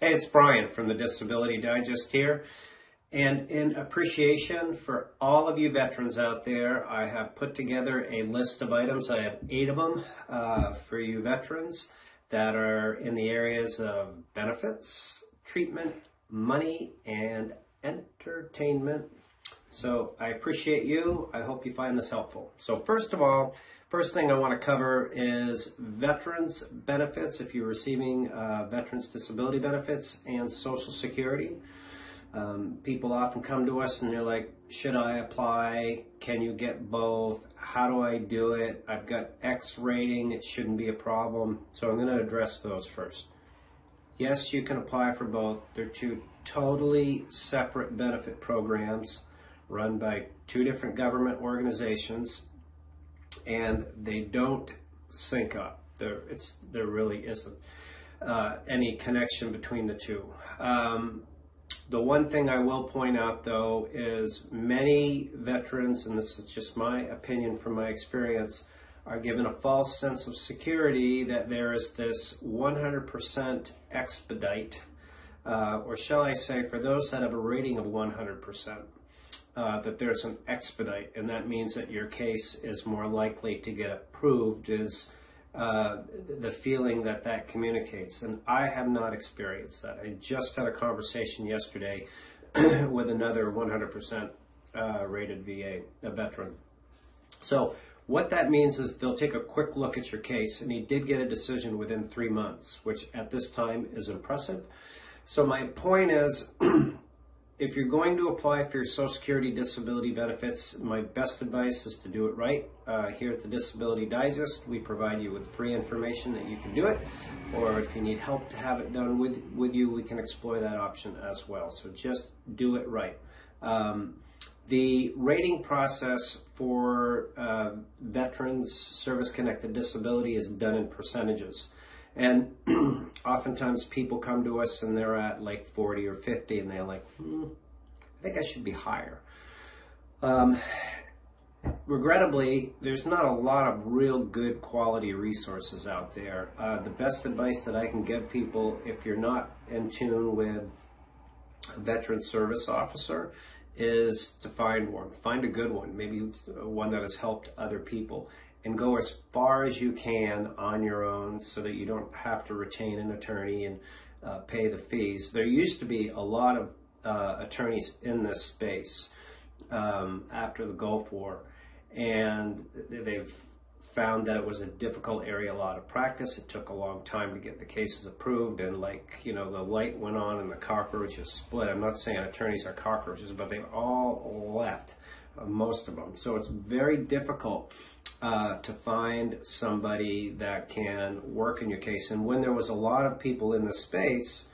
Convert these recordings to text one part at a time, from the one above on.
Hey, it's Brian from the Disability Digest here. And in appreciation for all of you veterans out there, I have put together a list of items. I have 8 of them for you veterans that are in the areas of benefits, treatment, money, and entertainment. So I appreciate you. I hope you find this helpful. So first of all, first thing I want to cover is veterans benefits, if you're receiving veterans disability benefits and Social Security. People often come to us and they're like, should I apply? Can you get both? How do I do it? I've got X rating, it shouldn't be a problem. So I'm going to address those first. Yes, you can apply for both. They're 2 totally separate benefit programs run by 2 different government organizations, and they don't sync up. There really isn't any connection between the 2. The one thing I will point out, though, is many veterans, and this is just my opinion from my experience, are given a false sense of security that there is this 100% expedite, or shall I say, for those that have a rating of 100%, that there's an expedite, and that means that your case is more likely to get approved, is the feeling that that communicates. And I have not experienced that. I just had a conversation yesterday with another 100% rated VA, a veteran. So what that means is they'll take a quick look at your case, and he did get a decision within 3 months, which at this time is impressive. So my point is, if you're going to apply for your Social Security disability benefits, my best advice is to do it right. Here at the Disability Digest, we provide you with free information that you can do it, or if you need help to have it done with you, we can explore that option as well. So just do it right. The rating process for veterans service-connected disability is done in percentages. And oftentimes people come to us and they're at like 40 or 50 and they're like, I think I should be higher. Regrettably, there's not a lot of real good quality resources out there. The best advice that I can give people, if you're not in tune with a veteran service officer, is to find one. Find a good one, maybe one that has helped other people, and go as far as you can on your own so that you don't have to retain an attorney and pay the fees. There used to be a lot of attorneys in this space after the Gulf War, and they've found that it was a difficult area, a lot of practice. It took a long time to get the cases approved, and the light went on and the cockroaches split. I'm not saying attorneys are cockroaches, but they've all left, most of them. So it's very difficult to find somebody that can work in your case. And when there was a lot of people in the space,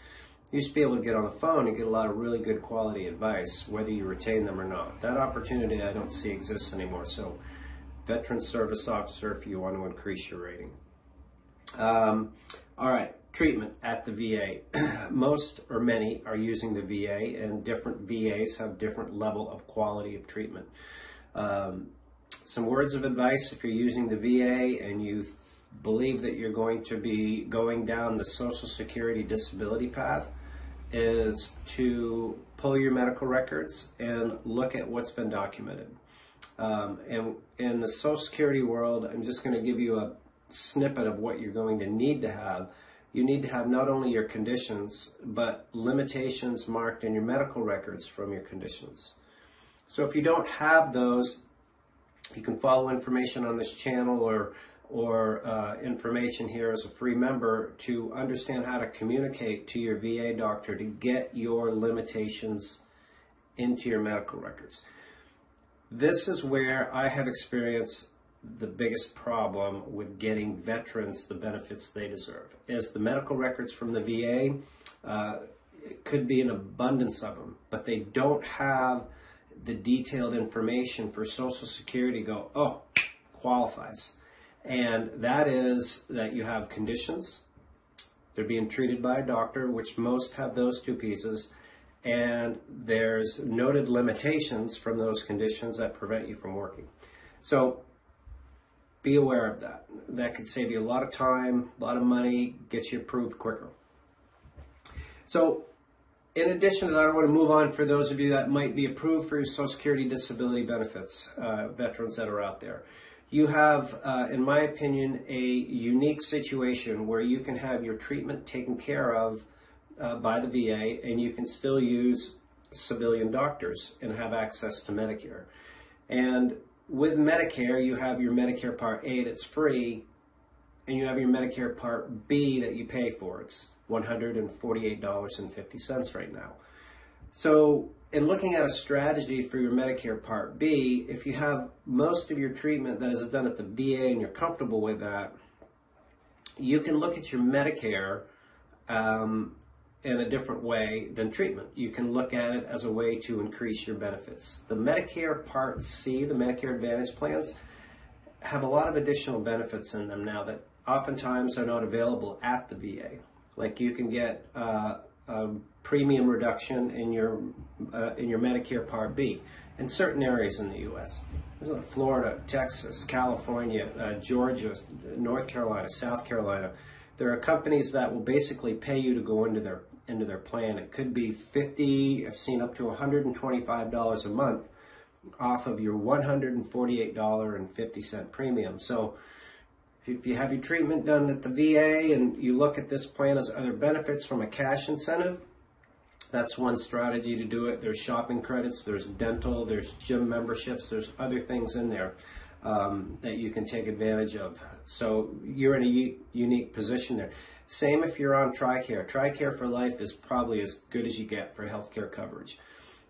you used to be able to get on the phone and get a lot of really good quality advice, whether you retain them or not. That opportunity I don't see exists anymore. So veteran service officer, if you want to increase your rating. All right, treatment at the VA. Most or many are using the VA, and different VAs have different level of quality of treatment. Some words of advice if you're using the VA and you believe that you're going to be going down the Social Security disability path is to pull your medical records and look at what's been documented. And in the Social Security world, I'm just going to give you a snippet of what you're going to need to have. You need to have not only your conditions, but limitations marked in your medical records from your conditions. So if you don't have those, you can follow information on this channel or information here as a free member to understand how to communicate to your VA doctor to get your limitations into your medical records. This is where I have experienced the biggest problem with getting veterans the benefits they deserve. Is the medical records from the VA, it could be an abundance of them, but they don't have the detailed information for Social Security to go, oh, qualifies. And that is that you have conditions, they're being treated by a doctor, which most have those 2 pieces, and there's noted limitations from those conditions that prevent you from working. So be aware of that. That could save you a lot of time, a lot of money, get you approved quicker. So in addition to that, I want to move on for those of you that might be approved for your Social Security disability benefits, veterans that are out there. You have, in my opinion, a unique situation where you can have your treatment taken care of by the VA, and you can still use civilian doctors and have access to Medicare. And with Medicare, you have your Medicare Part A that's free, and you have your Medicare Part B that you pay for. It's $148.50 right now. So in looking at a strategy for your Medicare Part B, if you have most of your treatment that is done at the VA and you're comfortable with that, you can look at your Medicare in a different way than treatment. You can look at it as a way to increase your benefits. The Medicare Part C, the Medicare Advantage plans, have a lot of additional benefits in them now that oftentimes are not available at the VA. Like you can get a premium reduction in your Medicare Part B in certain areas in the U.S. Florida, Texas, California, Georgia, North Carolina, South Carolina. There are companies that will basically pay you to go into their plan. It could be $50, I've seen up to $125 a month off of your $148.50 premium. So if you have your treatment done at the VA and you look at this plan as other benefits from a cash incentive, that's one strategy to do it. There's shopping credits, there's dental, there's gym memberships, there's other things in there that you can take advantage of. So you're in a unique position there. Same if you're on TRICARE. TRICARE for Life is probably as good as you get for healthcare coverage.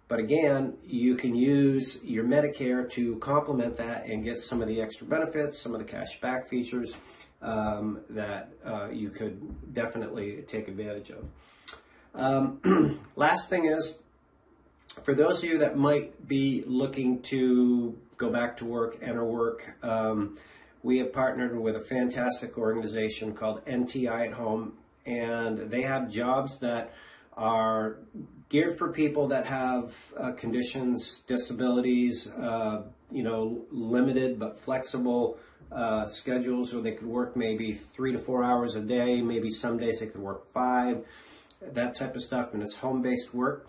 But again, you can use your Medicare to complement that and get some of the extra benefits, some of the cash back features that you could definitely take advantage of. Last thing is, for those of you that might be looking to go back to work, enter work, we have partnered with a fantastic organization called NuToHome, and they have jobs that are geared for people that have conditions, disabilities, limited but flexible schedules, or they could work maybe 3 to 4 hours a day, maybe some days they could work 5, that type of stuff, and it's home-based work.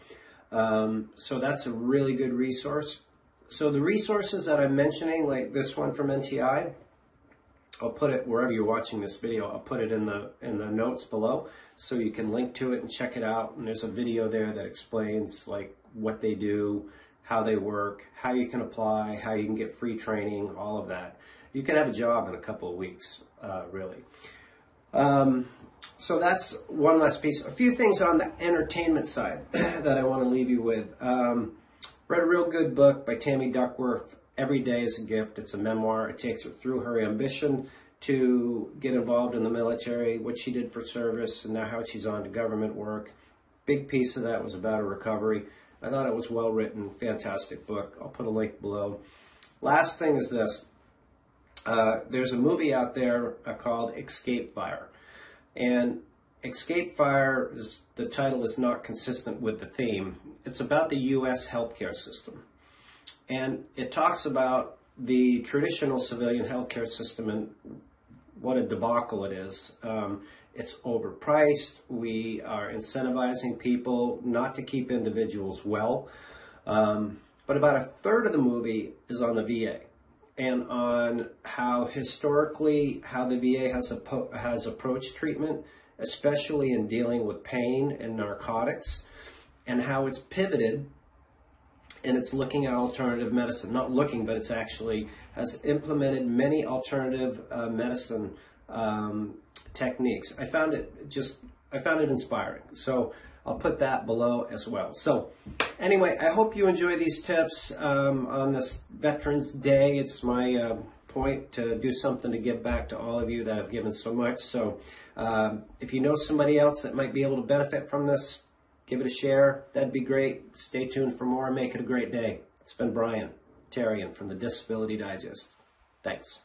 So that's a really good resource. So the resources that I'm mentioning, like this one from NTI, I'll put it wherever you're watching this video. I'll put it in the notes below so you can link to it and check it out. And there's a video there that explains like what they do, how they work, how you can apply, how you can get free training, all of that. You can have a job in a couple of weeks, really. So that's one last piece. A few things on the entertainment side that I want to leave you with. Read a real good book by Tammy, Duckworth, Every Day is a Gift. It's a memoir. It takes her through her ambition to get involved in the military, what she did for service, and now how she's on to government work. Big piece of that was about her recovery. I thought it was well written, fantastic book. I'll put a link below. Last thing is this. There's a movie out there called Escape Fire. And Escape Fire, the title is not consistent with the theme. It's about the U.S. healthcare system. And it talks about the traditional civilian healthcare system and what a debacle it is. It's overpriced. We are incentivizing people not to keep individuals well. But about a third of the movie is on the VA and on how historically how the VA has approached treatment, especially in dealing with pain and narcotics, and how it's pivoted and it's looking at alternative medicine. Not looking, but it's actually has implemented many alternative medicine techniques. I found it inspiring. So I'll put that below as well. So anyway, I hope you enjoy these tips on this Veterans Day. It's my point to do something to give back to all of you that have given so much. So if you know somebody else that might be able to benefit from this, give it a share. That'd be great. Stay tuned for more. Make it a great day. It's been Brian Tarian from the Disability Digest. Thanks.